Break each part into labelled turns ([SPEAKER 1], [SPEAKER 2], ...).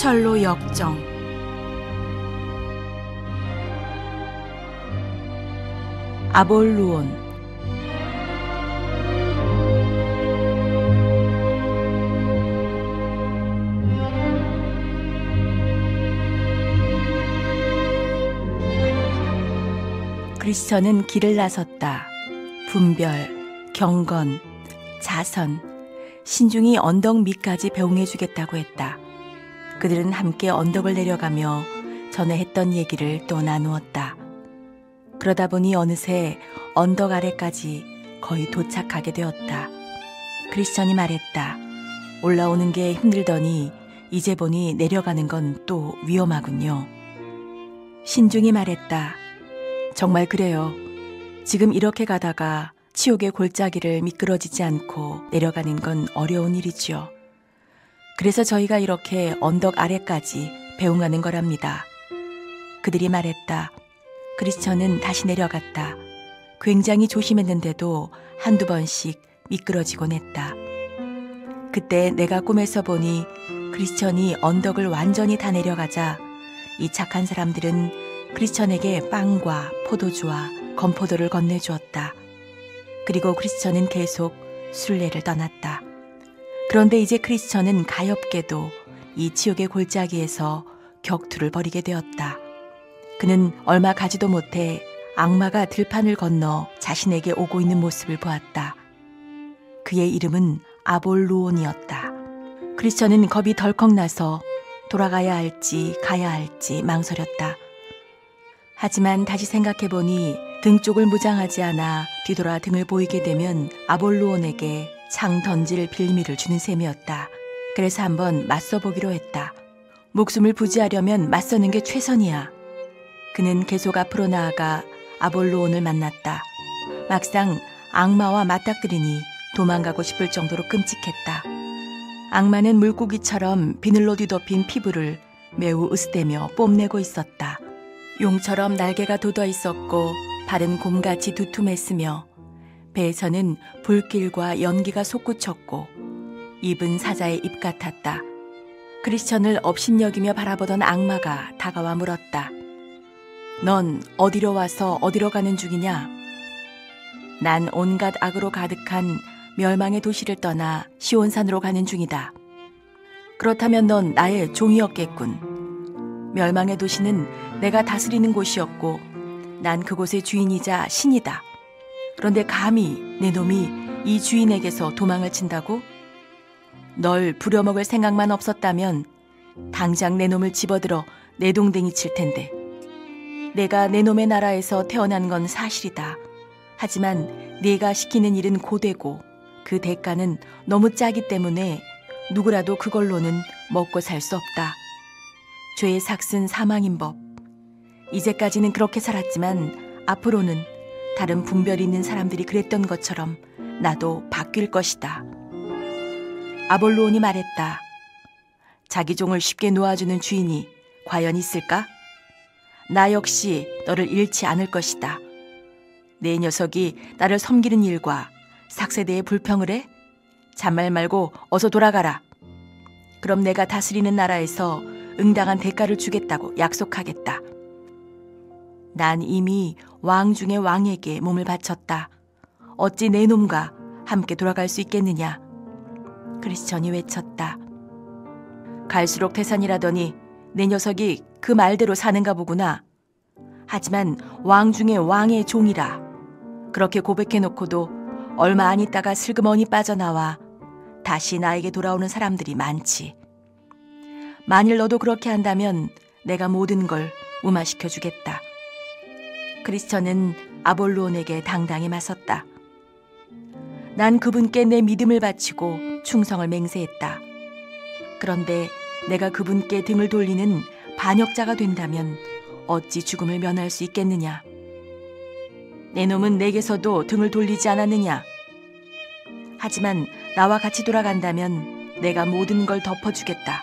[SPEAKER 1] 철로 역정. 아볼루온. 그리스천은 길을 나섰다. 분별, 경건, 자선, 신중히 언덕 밑까지 배웅해주겠다고 했다. 그들은 함께 언덕을 내려가며 전에 했던 얘기를 또 나누었다. 그러다 보니 어느새 언덕 아래까지 거의 도착하게 되었다. 그리스천이 말했다. 올라오는 게 힘들더니 이제 보니 내려가는 건 또 위험하군요. 신중히 말했다. 정말 그래요. 지금 이렇게 가다가 치욕의 골짜기를 미끄러지지 않고 내려가는 건 어려운 일이지요. 그래서 저희가 이렇게 언덕 아래까지 배웅하는 거랍니다. 그들이 말했다. 그리스천은 다시 내려갔다. 굉장히 조심했는데도 한두 번씩 미끄러지곤 했다. 그때 내가 꿈에서 보니 그리스천이 언덕을 완전히 다 내려가자 이 착한 사람들은 그리스천에게 빵과 포도주와 건포도를 건네주었다. 그리고 그리스천은 계속 순례를 떠났다. 그런데 이제 크리스천은 가엾게도 이 지옥의 골짜기에서 격투를 벌이게 되었다. 그는 얼마 가지도 못해 악마가 들판을 건너 자신에게 오고 있는 모습을 보았다. 그의 이름은 아볼루온이었다. 크리스천은 겁이 덜컥 나서 돌아가야 할지 가야 할지 망설였다. 하지만 다시 생각해보니 등 쪽을 무장하지 않아 뒤돌아 등을 보이게 되면 아볼루온에게 창 던질 빌미를 주는 셈이었다. 그래서 한번 맞서보기로 했다. 목숨을 부지하려면 맞서는 게 최선이야. 그는 계속 앞으로 나아가 아볼루온을 만났다. 막상 악마와 맞닥뜨리니 도망가고 싶을 정도로 끔찍했다. 악마는 물고기처럼 비늘로 뒤덮인 피부를 매우 으스대며 뽐내고 있었다. 용처럼 날개가 돋아 있었고 발은 곰같이 두툼했으며 배에서는 불길과 연기가 솟구쳤고 입은 사자의 입 같았다. 크리스천을 업신여기며 바라보던 악마가 다가와 물었다. 넌 어디로 와서 어디로 가는 중이냐? 난 온갖 악으로 가득한 멸망의 도시를 떠나 시온산으로 가는 중이다. 그렇다면 넌 나의 종이었겠군. 멸망의 도시는 내가 다스리는 곳이었고 난 그곳의 주인이자 신이다. 그런데 감히 내 놈이 이 주인에게서 도망을 친다고? 널 부려먹을 생각만 없었다면 당장 내 놈을 집어들어 내동댕이 칠 텐데. 내가 내 놈의 나라에서 태어난 건 사실이다. 하지만 네가 시키는 일은 고되고 그 대가는 너무 짜기 때문에 누구라도 그걸로는 먹고 살 수 없다. 죄의 삭은 사망인 법. 이제까지는 그렇게 살았지만 앞으로는 다른 분별이 있는 사람들이 그랬던 것처럼 나도 바뀔 것이다. 아볼루온이 말했다. 자기 종을 쉽게 놓아주는 주인이 과연 있을까? 나 역시 너를 잃지 않을 것이다. 내 녀석이 나를 섬기는 일과 삭세대에 불평을 해? 잔말 말고 어서 돌아가라. 그럼 내가 다스리는 나라에서 응당한 대가를 주겠다고 약속하겠다. 난 이미 왕 중의 왕에게 몸을 바쳤다. 어찌 내 놈과 함께 돌아갈 수 있겠느냐? 크리스천이 외쳤다. 갈수록 태산이라더니 내 녀석이 그 말대로 사는가 보구나. 하지만 왕 중의 왕의 종이라. 그렇게 고백해놓고도 얼마 안 있다가 슬그머니 빠져나와 다시 나에게 돌아오는 사람들이 많지. 만일 너도 그렇게 한다면 내가 모든 걸 무마시켜주겠다. 크리스천은 아볼루온에게 당당히 맞섰다. 난 그분께 내 믿음을 바치고 충성을 맹세했다. 그런데 내가 그분께 등을 돌리는 반역자가 된다면 어찌 죽음을 면할 수 있겠느냐? 내 놈은 내게서도 등을 돌리지 않았느냐? 하지만 나와 같이 돌아간다면 내가 모든 걸 덮어주겠다.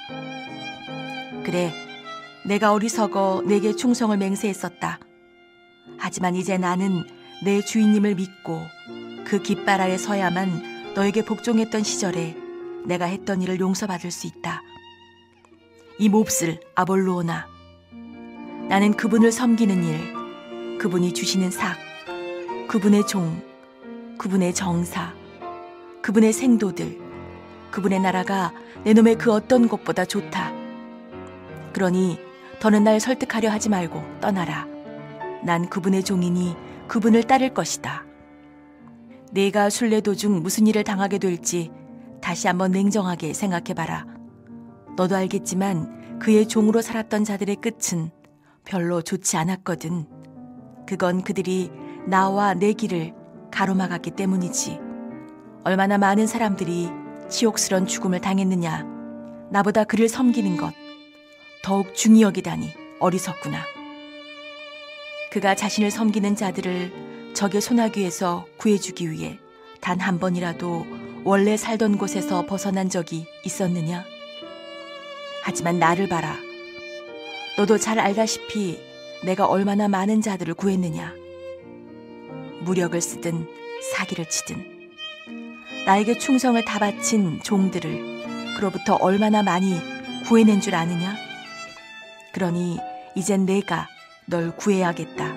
[SPEAKER 1] 그래, 내가 어리석어 내게 충성을 맹세했었다. 하지만 이제 나는 내 주인님을 믿고 그 깃발 아래 서야만 너에게 복종했던 시절에 내가 했던 일을 용서받을 수 있다. 이 몹쓸 아볼로오나. 나는 그분을 섬기는 일, 그분이 주시는 삭, 그분의 종, 그분의 정사, 그분의 생도들, 그분의 나라가 내 놈의 그 어떤 것보다 좋다. 그러니 더는 날 설득하려 하지 말고 떠나라. 난 그분의 종이니 그분을 따를 것이다. 내가 순례 도중 무슨 일을 당하게 될지 다시 한번 냉정하게 생각해봐라. 너도 알겠지만 그의 종으로 살았던 자들의 끝은 별로 좋지 않았거든. 그건 그들이 나와 내 길을 가로막았기 때문이지. 얼마나 많은 사람들이 치욕스런 죽음을 당했느냐. 나보다 그를 섬기는 것 더욱 중히 여기다니 어리석구나. 그가 자신을 섬기는 자들을 적의 소나귀에서 구해주기 위해 단 한 번이라도 원래 살던 곳에서 벗어난 적이 있었느냐? 하지만 나를 봐라. 너도 잘 알다시피 내가 얼마나 많은 자들을 구했느냐. 무력을 쓰든 사기를 치든 나에게 충성을 다 바친 종들을 그로부터 얼마나 많이 구해낸 줄 아느냐? 그러니 이젠 내가 널 구해야겠다.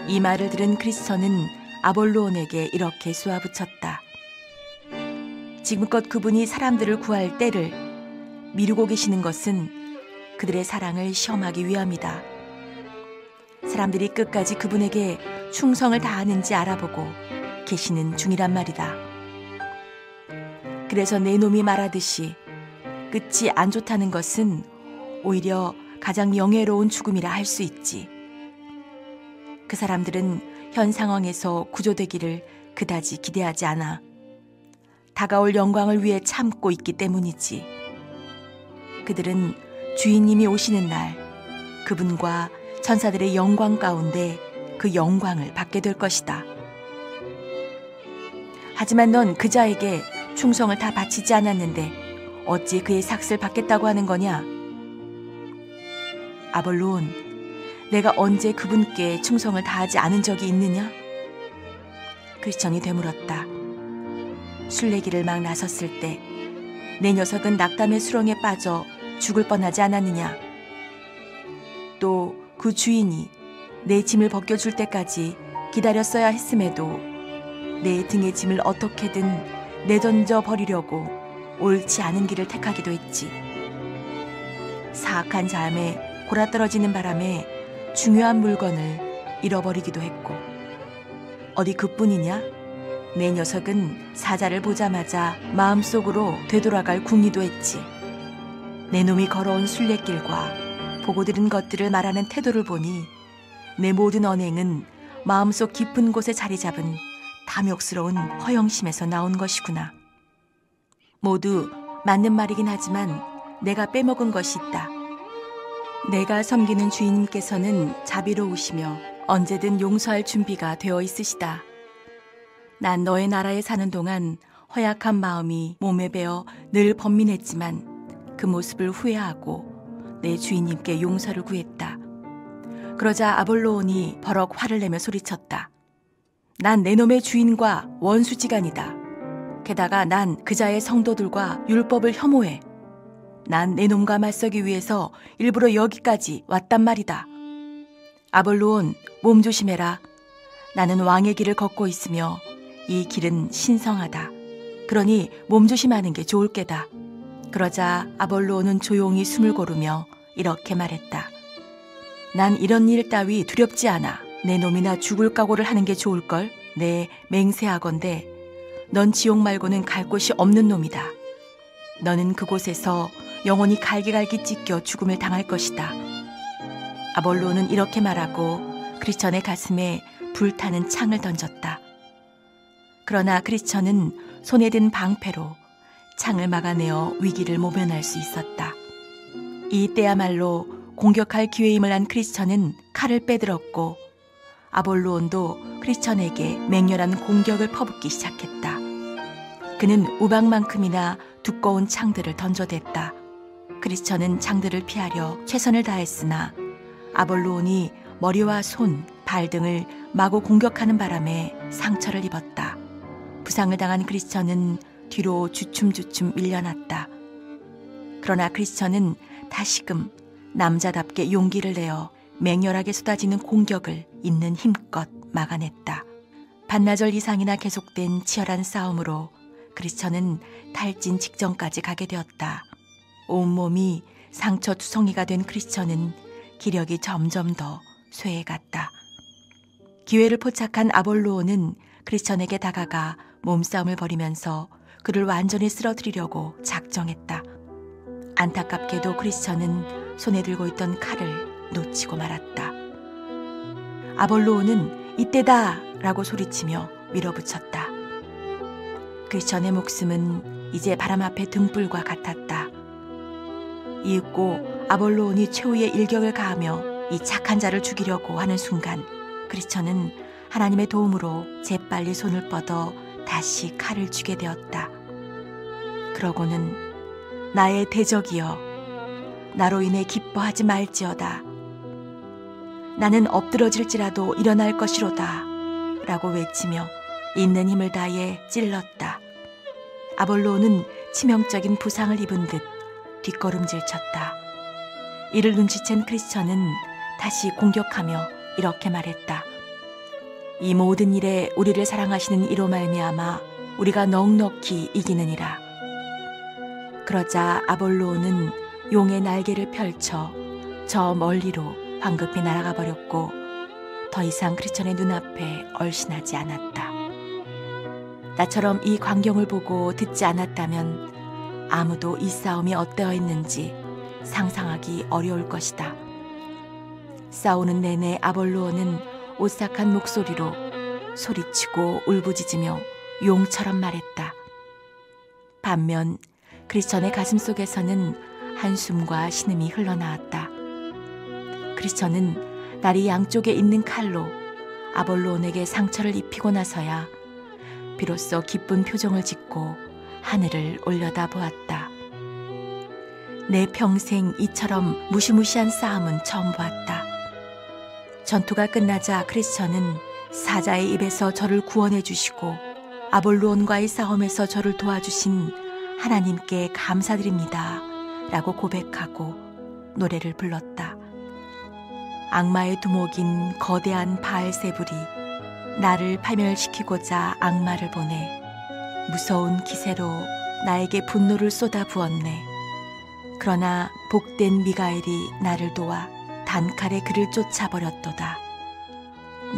[SPEAKER 1] 이 말을 들은 크리스천은 아볼로온에게 이렇게 쏘아붙였다. 지금껏 그분이 사람들을 구할 때를 미루고 계시는 것은 그들의 사랑을 시험하기 위함이다. 사람들이 끝까지 그분에게 충성을 다하는지 알아보고 계시는 중이란 말이다. 그래서 내 놈이 말하듯이 끝이 안 좋다는 것은 오히려 가장 명예로운 죽음이라 할 수 있지. 그 사람들은 현 상황에서 구조되기를 그다지 기대하지 않아. 다가올 영광을 위해 참고 있기 때문이지. 그들은 주인님이 오시는 날 그분과 천사들의 영광 가운데 그 영광을 받게 될 것이다. 하지만 넌 그자에게 충성을 다 바치지 않았는데 어찌 그의 삭슬 받겠다고 하는 거냐? 아볼로온, 내가 언제 그분께 충성을 다하지 않은 적이 있느냐? 크리스천이 되물었다. 순례길을 막 나섰을 때 내 녀석은 낙담의 수렁에 빠져 죽을 뻔하지 않았느냐? 또 그 주인이 내 짐을 벗겨줄 때까지 기다렸어야 했음에도 내 등의 짐을 어떻게든 내던져 버리려고 옳지 않은 길을 택하기도 했지. 사악한 잠에 골아떨어지는 바람에 중요한 물건을 잃어버리기도 했고, 어디 그뿐이냐? 내 녀석은 사자를 보자마자 마음속으로 되돌아갈 궁리도 했지. 내 놈이 걸어온 순례길과 보고 들은 것들을 말하는 태도를 보니 내 모든 언행은 마음속 깊은 곳에 자리 잡은 탐욕스러운 허영심에서 나온 것이구나. 모두 맞는 말이긴 하지만 내가 빼먹은 것이 있다. 내가 섬기는 주인님께서는 자비로우시며 언제든 용서할 준비가 되어 있으시다. 난 너의 나라에 사는 동안 허약한 마음이 몸에 배어 늘 번민했지만 그 모습을 후회하고 내 주인님께 용서를 구했다. 그러자 아볼로온이 버럭 화를 내며 소리쳤다. 난 내 놈의 주인과 원수지간이다. 게다가 난 그자의 성도들과 율법을 혐오해. 난 내 놈과 맞서기 위해서 일부러 여기까지 왔단 말이다. 아볼로온, 몸 조심해라. 나는 왕의 길을 걷고 있으며 이 길은 신성하다. 그러니 몸 조심하는 게 좋을 게다. 그러자 아볼로온은 조용히 숨을 고르며 이렇게 말했다. 난 이런 일 따위 두렵지 않아. 내 놈이나 죽을 각오를 하는 게 좋을걸. 내 맹세하건대 넌 지옥 말고는 갈 곳이 없는 놈이다. 너는 그곳에서 영원히 갈기갈기 찢겨 죽음을 당할 것이다. 아볼로는 이렇게 말하고 크리스천의 가슴에 불타는 창을 던졌다. 그러나 크리스천은 손에 든 방패로 창을 막아내어 위기를 모면할 수 있었다. 이때야말로 공격할 기회임을 안 크리스천은 칼을 빼들었고 아볼로온도 크리스천에게 맹렬한 공격을 퍼붓기 시작했다. 그는 우박만큼이나 두꺼운 창들을 던져댔다. 크리스천은 창들을 피하려 최선을 다했으나 아볼로온이 머리와 손, 발 등을 마구 공격하는 바람에 상처를 입었다. 부상을 당한 크리스천은 뒤로 주춤주춤 밀려났다. 그러나 크리스천은 다시금 남자답게 용기를 내어 맹렬하게 쏟아지는 공격을 있는 힘껏 막아냈다. 반나절 이상이나 계속된 치열한 싸움으로 크리스천은 탈진 직전까지 가게 되었다. 온몸이 상처투성이가 된 크리스천은 기력이 점점 더 쇠해갔다. 기회를 포착한 아볼로온은 크리스천에게 다가가 몸싸움을 벌이면서 그를 완전히 쓰러뜨리려고 작정했다. 안타깝게도 크리스천은 손에 들고 있던 칼을 놓치고 말았다. 아볼로온은 이때다! 라고 소리치며 밀어붙였다. 크리스천의 목숨은 이제 바람 앞에 등불과 같았다. 이윽고 아볼로온이 최후의 일격을 가하며 이 착한 자를 죽이려고 하는 순간 크리스천은 하나님의 도움으로 재빨리 손을 뻗어 다시 칼을 쥐게 되었다. 그러고는 나의 대적이여 나로 인해 기뻐하지 말지어다. 나는 엎드러질지라도 일어날 것이로다 라고 외치며 있는 힘을 다해 찔렀다. 아볼로온은 치명적인 부상을 입은 듯 뒷걸음질 쳤다. 이를 눈치챈 크리스천은 다시 공격하며 이렇게 말했다. 이 모든 일에 우리를 사랑하시는 이로 말미암아 우리가 넉넉히 이기느니라. 그러자 아볼로온은 용의 날개를 펼쳐 저 멀리로 황급히 날아가 버렸고 더 이상 크리스천의 눈앞에 얼씬하지 않았다. 나처럼 이 광경을 보고 듣지 않았다면 아무도 이 싸움이 어떠했는지 상상하기 어려울 것이다. 싸우는 내내 아볼로온은 오싹한 목소리로 소리치고 울부짖으며 용처럼 말했다. 반면 크리스천의 가슴 속에서는 한숨과 신음이 흘러나왔다. 크리스천은 다리 양쪽에 있는 칼로 아볼로온에게 상처를 입히고 나서야 비로소 기쁜 표정을 짓고 하늘을 올려다보았다. 내 평생 이처럼 무시무시한 싸움은 처음 보았다. 전투가 끝나자 크리스천은 사자의 입에서 저를 구원해 주시고 아볼로온과의 싸움에서 저를 도와주신 하나님께 감사드립니다 라고 고백하고 노래를 불렀다. 악마의 두목인 거대한 바알세불이 나를 파멸시키고자 악마를 보내 무서운 기세로 나에게 분노를 쏟아 부었네. 그러나 복된 미가엘이 나를 도와 단칼에 그를 쫓아버렸도다.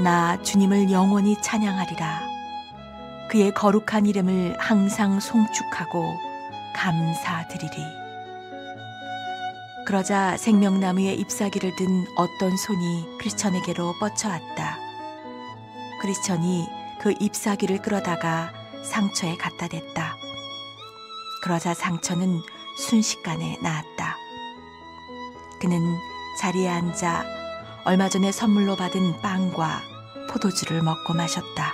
[SPEAKER 1] 나 주님을 영원히 찬양하리라. 그의 거룩한 이름을 항상 송축하고 감사드리리. 그러자 생명나무에 잎사귀를 든 어떤 손이 크리스천에게로 뻗쳐왔다. 크리스천이 그 잎사귀를 끌어다가 상처에 갖다 댔다. 그러자 상처는 순식간에 나았다. 그는 자리에 앉아 얼마 전에 선물로 받은 빵과 포도주를 먹고 마셨다.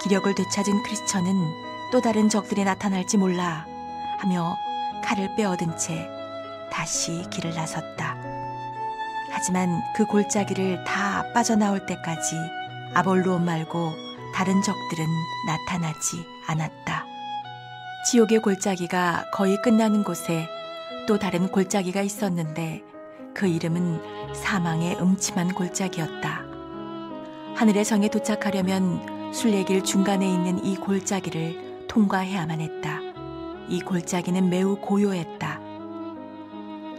[SPEAKER 1] 기력을 되찾은 크리스천은 또 다른 적들이 나타날지 몰라 하며 칼을 빼어든 채 다시 길을 나섰다. 하지만 그 골짜기를 다 빠져나올 때까지 아볼로온 말고 다른 적들은 나타나지 않았다. 지옥의 골짜기가 거의 끝나는 곳에 또 다른 골짜기가 있었는데 그 이름은 사망의 음침한 골짜기였다. 하늘의 성에 도착하려면 순례길 중간에 있는 이 골짜기를 통과해야만 했다. 이 골짜기는 매우 고요했다.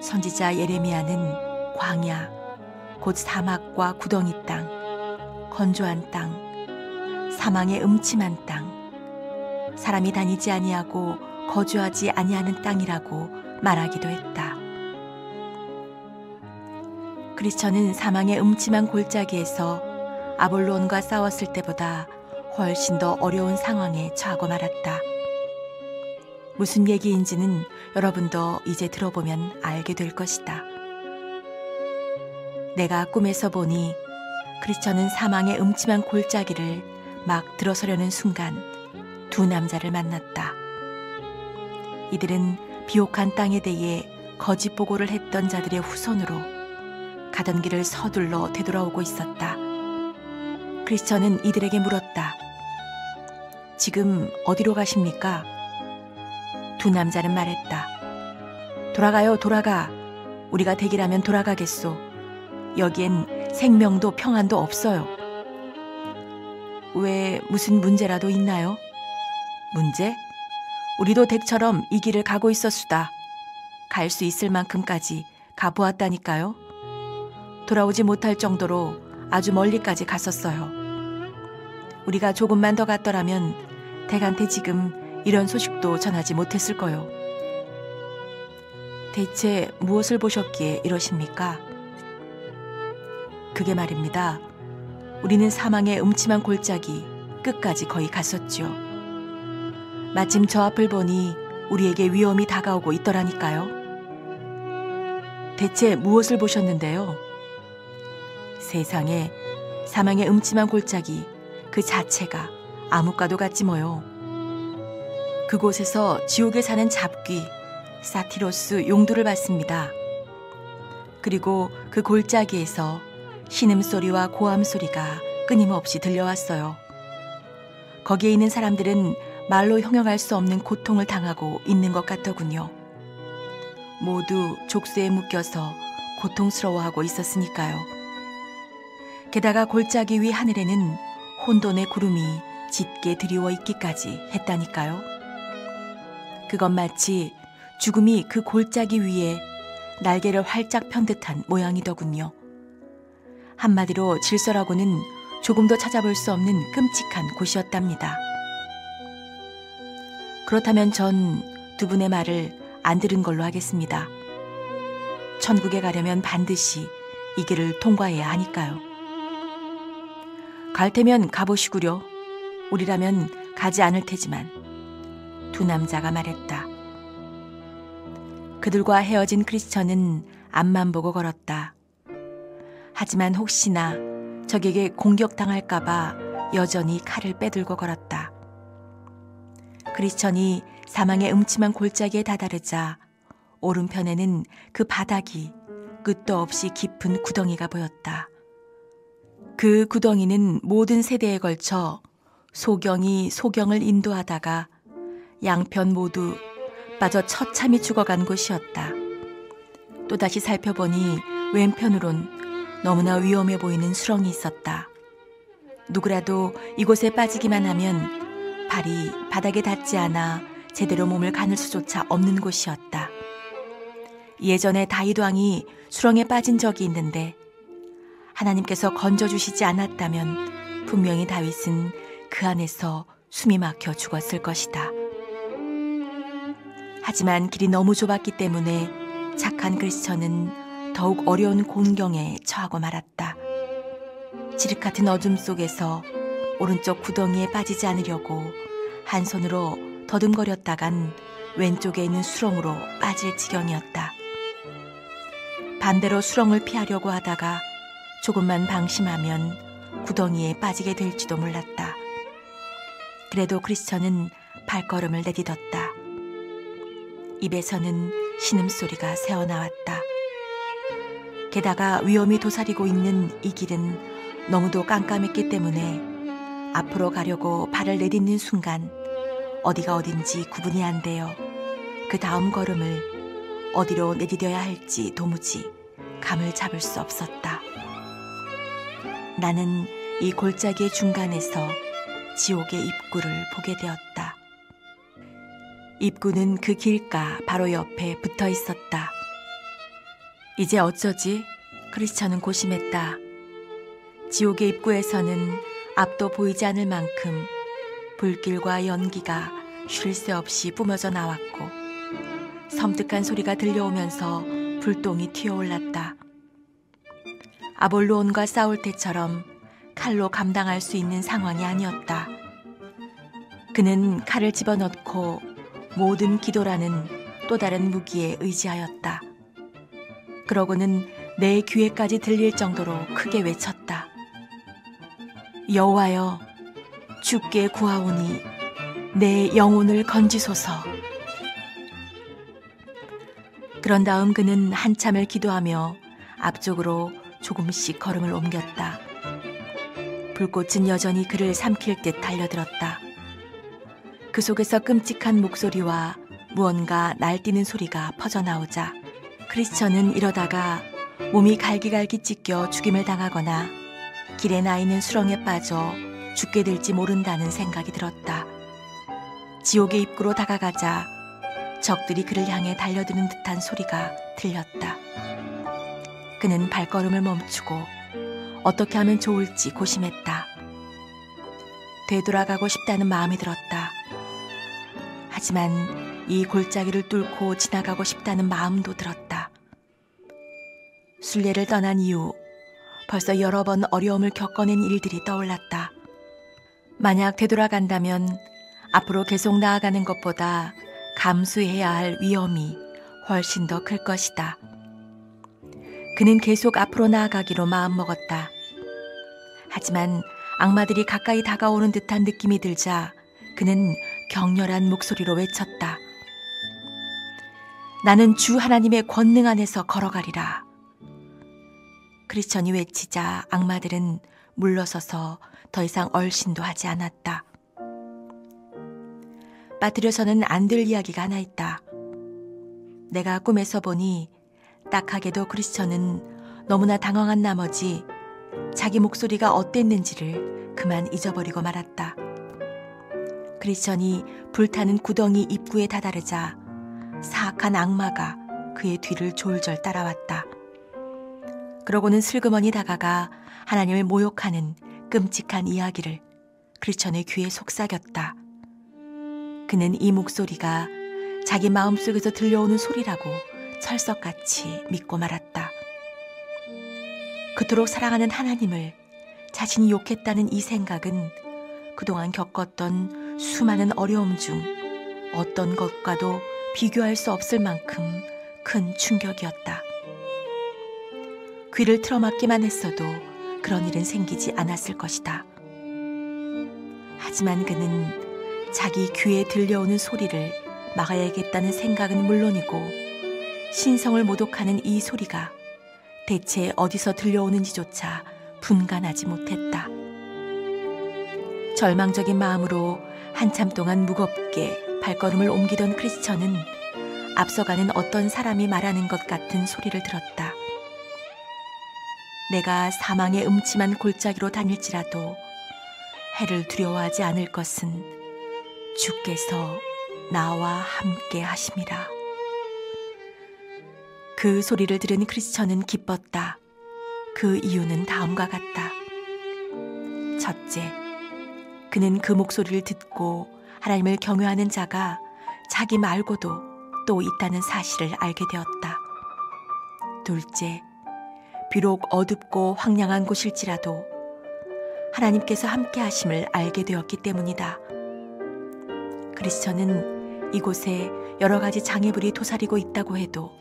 [SPEAKER 1] 선지자 예레미야는 광야, 곧 사막과 구덩이 땅, 건조한 땅, 사망의 음침한 땅, 사람이 다니지 아니하고 거주하지 아니하는 땅이라고 말하기도 했다. 크리스천은 사망의 음침한 골짜기에서 아볼로온과 싸웠을 때보다 훨씬 더 어려운 상황에 처하고 말았다. 무슨 얘기인지는 여러분도 이제 들어보면 알게 될 것이다. 내가 꿈에서 보니 크리스천은 사망의 음침한 골짜기를 막 들어서려는 순간 두 남자를 만났다. 이들은 비옥한 땅에 대해 거짓 보고를 했던 자들의 후손으로 가던 길을 서둘러 되돌아오고 있었다. 크리스천은 이들에게 물었다. 지금 어디로 가십니까? 두 남자는 말했다. 돌아가요, 돌아가. 우리가 대기라면 돌아가겠소. 여기엔 생명도 평안도 없어요. 왜 무슨 문제라도 있나요? 문제? 우리도 댁처럼 이 길을 가고 있었수다. 갈 수 있을 만큼까지 가보았다니까요. 돌아오지 못할 정도로 아주 멀리까지 갔었어요. 우리가 조금만 더 갔더라면 댁한테 지금 이런 소식도 전하지 못했을 거요. 대체 무엇을 보셨기에 이러십니까? 그게 말입니다. 우리는 사망의 음침한 골짜기 끝까지 거의 갔었지요. 마침 저 앞을 보니 우리에게 위험이 다가오고 있더라니까요. 대체 무엇을 보셨는데요? 세상에, 사망의 음침한 골짜기 그 자체가 암흑과도 같지 뭐요. 그곳에서 지옥에 사는 잡귀 사티로스 용두를 봤습니다. 그리고 그 골짜기에서 신음소리와 고함소리가 끊임없이 들려왔어요. 거기에 있는 사람들은 말로 형용할 수 없는 고통을 당하고 있는 것 같더군요. 모두 족쇄에 묶여서 고통스러워하고 있었으니까요. 게다가 골짜기 위 하늘에는 혼돈의 구름이 짙게 드리워 있기까지 했다니까요. 그건 마치 죽음이 그 골짜기 위에 날개를 활짝 편 듯한 모양이더군요. 한마디로 질서라고는 조금도 찾아볼 수 없는 끔찍한 곳이었답니다. 그렇다면 전 두 분의 말을 안 들은 걸로 하겠습니다. 천국에 가려면 반드시 이 길을 통과해야 하니까요. 갈 테면 가보시구려. 우리라면 가지 않을 테지만. 두 남자가 말했다. 그들과 헤어진 크리스천은 앞만 보고 걸었다. 하지만 혹시나 적에게 공격당할까봐 여전히 칼을 빼들고 걸었다. 크리스천이 사망의 음침한 골짜기에 다다르자 오른편에는 그 바닥이 끝도 없이 깊은 구덩이가 보였다. 그 구덩이는 모든 세대에 걸쳐 소경이 소경을 인도하다가 양편 모두 빠져 처참히 죽어간 곳이었다. 또다시 살펴보니 왼편으론 너무나 위험해 보이는 수렁이 있었다. 누구라도 이곳에 빠지기만 하면 발이 바닥에 닿지 않아 제대로 몸을 가눌 수조차 없는 곳이었다. 예전에 다윗 왕이 수렁에 빠진 적이 있는데 하나님께서 건져주시지 않았다면 분명히 다윗은 그 안에서 숨이 막혀 죽었을 것이다. 하지만 길이 너무 좁았기 때문에 착한 크리스천은 더욱 어려운 곤경에 처하고 말았다. 칠흑 같은 어둠 속에서 오른쪽 구덩이에 빠지지 않으려고 한 손으로 더듬거렸다간 왼쪽에 있는 수렁으로 빠질 지경이었다. 반대로 수렁을 피하려고 하다가 조금만 방심하면 구덩이에 빠지게 될지도 몰랐다. 그래도 크리스천은 발걸음을 내딛었다. 입에서는 신음소리가 새어나왔다. 게다가 위험이 도사리고 있는 이 길은 너무도 깜깜했기 때문에 앞으로 가려고 발을 내딛는 순간 어디가 어딘지 구분이 안 되어 그 다음 걸음을 어디로 내디뎌야 할지 도무지 감을 잡을 수 없었다. 나는 이 골짜기의 중간에서 지옥의 입구를 보게 되었다. 입구는 그 길가 바로 옆에 붙어 있었다. 이제 어쩌지? 크리스천은 고심했다. 지옥의 입구에서는 앞도 보이지 않을 만큼 불길과 연기가 쉴 새 없이 뿜어져 나왔고 섬뜩한 소리가 들려오면서 불똥이 튀어올랐다. 아볼로온과 싸울 때처럼 칼로 감당할 수 있는 상황이 아니었다. 그는 칼을 집어넣고 모든 기도라는 또 다른 무기에 의지하였다. 그러고는 내 귀에까지 들릴 정도로 크게 외쳤다. 여호와여, 주께 구하오니 내 영혼을 건지소서. 그런 다음 그는 한참을 기도하며 앞쪽으로 조금씩 걸음을 옮겼다. 불꽃은 여전히 그를 삼킬 듯 달려들었다. 그 속에서 끔찍한 목소리와 무언가 날뛰는 소리가 퍼져나오자 크리스천은 이러다가 몸이 갈기갈기 찢겨 죽임을 당하거나 길에 나 있는 수렁에 빠져 죽게 될지 모른다는 생각이 들었다. 지옥의 입구로 다가가자 적들이 그를 향해 달려드는 듯한 소리가 들렸다. 그는 발걸음을 멈추고 어떻게 하면 좋을지 고심했다. 되돌아가고 싶다는 마음이 들었다. 하지만 이 골짜기를 뚫고 지나가고 싶다는 마음도 들었다. 순례를 떠난 이후 벌써 여러 번 어려움을 겪어낸 일들이 떠올랐다. 만약 되돌아간다면 앞으로 계속 나아가는 것보다 감수해야 할 위험이 훨씬 더 클 것이다. 그는 계속 앞으로 나아가기로 마음먹었다. 하지만 악마들이 가까이 다가오는 듯한 느낌이 들자 그는 격렬한 목소리로 외쳤다. 나는 주 하나님의 권능 안에서 걸어가리라. 크리스천이 외치자 악마들은 물러서서 더 이상 얼씬도 하지 않았다. 빠뜨려서는 안 될 이야기가 하나 있다. 내가 꿈에서 보니 딱하게도 크리스천은 너무나 당황한 나머지 자기 목소리가 어땠는지를 그만 잊어버리고 말았다. 크리스천이 불타는 구덩이 입구에 다다르자 사악한 악마가 그의 뒤를 졸졸 따라왔다. 그러고는 슬그머니 다가가 하나님을 모욕하는 끔찍한 이야기를 크리스천의 귀에 속삭였다. 그는 이 목소리가 자기 마음속에서 들려오는 소리라고 철석같이 믿고 말았다. 그토록 사랑하는 하나님을 자신이 욕했다는 이 생각은 그동안 겪었던 수많은 어려움 중 어떤 것과도 비교할 수 없을 만큼 큰 충격이었다. 귀를 틀어막기만 했어도 그런 일은 생기지 않았을 것이다. 하지만 그는 자기 귀에 들려오는 소리를 막아야겠다는 생각은 물론이고 신성을 모독하는 이 소리가 대체 어디서 들려오는지조차 분간하지 못했다. 절망적인 마음으로 한참 동안 무겁게 발걸음을 옮기던 크리스천은 앞서가는 어떤 사람이 말하는 것 같은 소리를 들었다. 내가 사망의 음침한 골짜기로 다닐지라도 해를 두려워하지 않을 것은 주께서 나와 함께 하심이라. 그 소리를 들은 크리스천은 기뻤다. 그 이유는 다음과 같다. 첫째, 그는 그 목소리를 듣고 하나님을 경외하는 자가 자기 말고도 또 있다는 사실을 알게 되었다. 둘째, 비록 어둡고 황량한 곳일지라도 하나님께서 함께 하심을 알게 되었기 때문이다. 크리스천은 이곳에 여러 가지 장애물이 도사리고 있다고 해도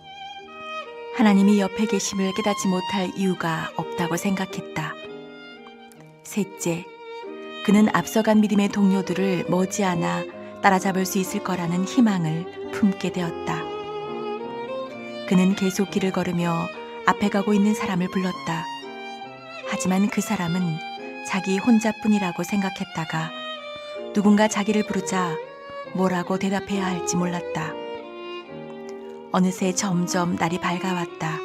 [SPEAKER 1] 하나님이 옆에 계심을 깨닫지 못할 이유가 없다고 생각했다. 셋째, 그는 앞서간 믿음의 동료들을 머지않아 따라잡을 수 있을 거라는 희망을 품게 되었다. 그는 계속 길을 걸으며 앞에 가고 있는 사람을 불렀다. 하지만 그 사람은 자기 혼자뿐이라고 생각했다가 누군가 자기를 부르자 뭐라고 대답해야 할지 몰랐다. 어느새 점점 날이 밝아왔다.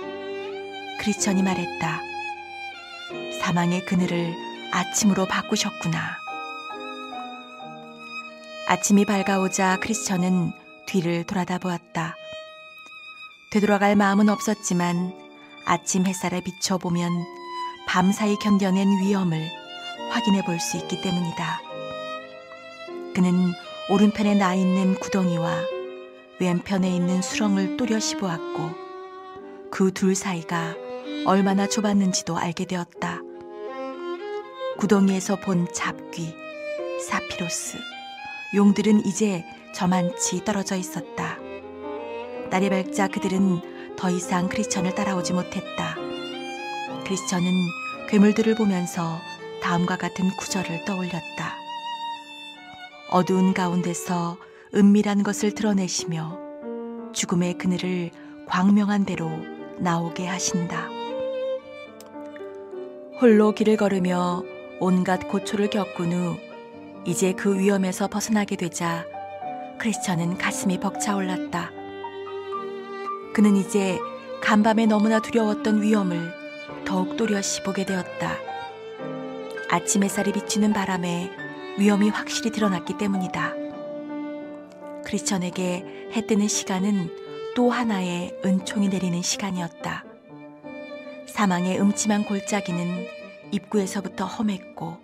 [SPEAKER 1] 크리스천이 말했다. 사망의 그늘을 아침으로 바꾸셨구나. 아침이 밝아오자 크리스천은 뒤를 돌아다 보았다. 되돌아갈 마음은 없었지만 아침 햇살에 비춰보면 밤사이 견뎌낸 위험을 확인해 볼 수 있기 때문이다. 그는 오른편에 나 있는 구덩이와 왼편에 있는 수렁을 또렷이 보았고 그 둘 사이가 얼마나 좁았는지도 알게 되었다. 구덩이에서 본 잡귀, 사피로스, 용들은 이제 저만치 떨어져 있었다. 날이 밝자 그들은 더 이상 크리스천을 따라오지 못했다. 크리스천은 괴물들을 보면서 다음과 같은 구절을 떠올렸다. 어두운 가운데서 은밀한 것을 드러내시며 죽음의 그늘을 광명한 대로 나오게 하신다. 홀로 길을 걸으며 온갖 고초를 겪은 후 이제 그 위험에서 벗어나게 되자 크리스천은 가슴이 벅차올랐다. 그는 이제 간밤에 너무나 두려웠던 위험을 더욱 또렷이 보게 되었다. 아침 햇살이 비치는 바람에 위험이 확실히 드러났기 때문이다. 크리스천에게 해 뜨는 시간은 또 하나의 은총이 내리는 시간이었다. 사망의 음침한 골짜기는 입구에서부터 험했고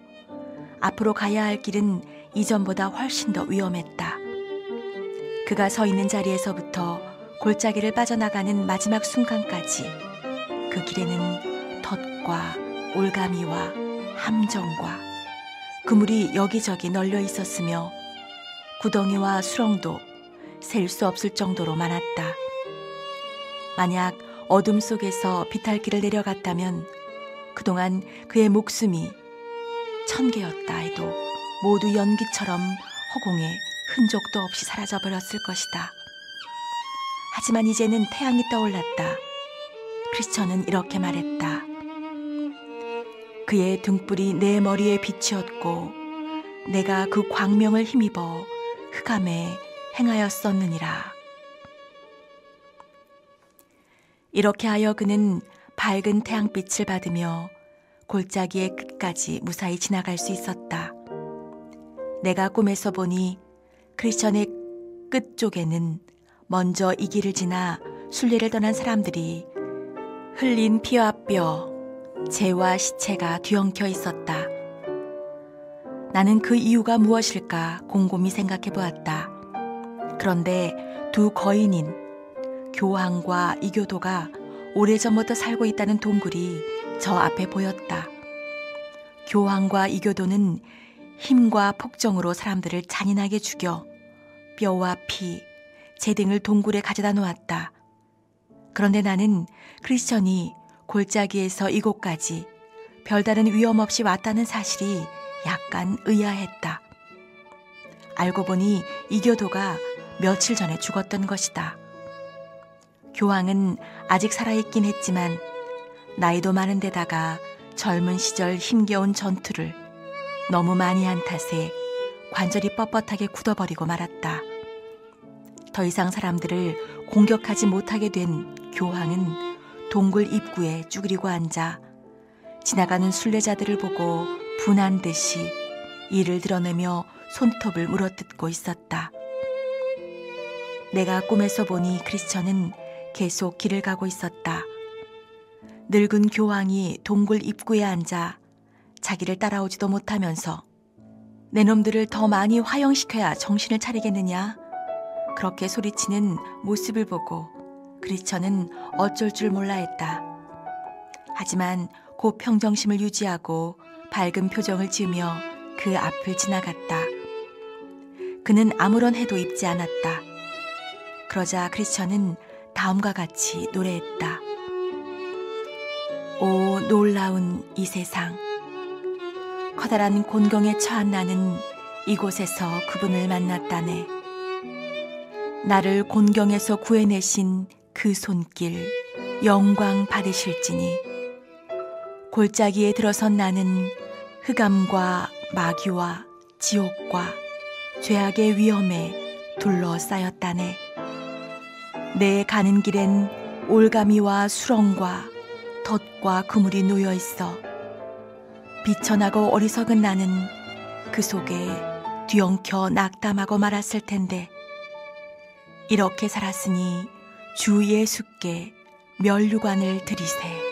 [SPEAKER 1] 앞으로 가야 할 길은 이전보다 훨씬 더 위험했다. 그가 서 있는 자리에서부터 골짜기를 빠져나가는 마지막 순간까지 그 길에는 덫과 올가미와 함정과 그물이 여기저기 널려 있었으며 구덩이와 수렁도 셀 수 없을 정도로 많았다. 만약 어둠 속에서 비탈길을 내려갔다면 그동안 그의 목숨이 1000개였다 해도 모두 연기처럼 허공에 흔적도 없이 사라져버렸을 것이다. 하지만 이제는 태양이 떠올랐다. 크리스천은 이렇게 말했다. 그의 등불이 내 머리에 빛이었고 내가 그 광명을 힘입어 흑암에 행하였었느니라. 이렇게 하여 그는 밝은 태양빛을 받으며 골짜기의 끝까지 무사히 지나갈 수 있었다. 내가 꿈에서 보니 크리스천의 끝쪽에는 먼저 이 길을 지나 순례를 떠난 사람들이 흘린 피와 뼈, 재와 시체가 뒤엉켜 있었다. 나는 그 이유가 무엇일까 곰곰이 생각해 보았다. 그런데 두 거인인 교황과 이교도가 오래전부터 살고 있다는 동굴이 저 앞에 보였다. 교황과 이교도는 힘과 폭정으로 사람들을 잔인하게 죽여 뼈와 피, 재 등을 동굴에 가져다 놓았다. 그런데 나는 크리스천이 골짜기에서 이곳까지 별다른 위험 없이 왔다는 사실이 약간 의아했다. 알고 보니 이교도가 며칠 전에 죽었던 것이다. 교황은 아직 살아있긴 했지만 나이도 많은 데다가 젊은 시절 힘겨운 전투를 너무 많이 한 탓에 관절이 뻣뻣하게 굳어버리고 말았다. 더 이상 사람들을 공격하지 못하게 된 교황은 동굴 입구에 쭈그리고 앉아 지나가는 순례자들을 보고 분한 듯이 이를 드러내며 손톱을 물어뜯고 있었다. 내가 꿈에서 보니 크리스천은 계속 길을 가고 있었다. 늙은 교황이 동굴 입구에 앉아 자기를 따라오지도 못하면서 내 놈들을 더 많이 화형시켜야 정신을 차리겠느냐? 그렇게 소리치는 모습을 보고 크리스천은 어쩔 줄 몰라 했다. 하지만 곧 평정심을 유지하고 밝은 표정을 지으며 그 앞을 지나갔다. 그는 아무런 해도 입지 않았다. 그러자 크리스천은 다음과 같이 노래했다. 오 놀라운 이 세상, 커다란 곤경에 처한 나는 이곳에서 그분을 만났다네. 나를 곤경에서 구해내신 그 손길 영광 받으실지니 골짜기에 들어선 나는 흑암과 마귀와 지옥과 죄악의 위험에 둘러싸였다네. 내 가는 길엔 올가미와 수렁과 덫과 그물이 놓여 있어 비천하고 어리석은 나는 그 속에 뒤엉켜 낙담하고 말았을 텐데 이렇게 살았으니 주 예수께 면류관을 드리세.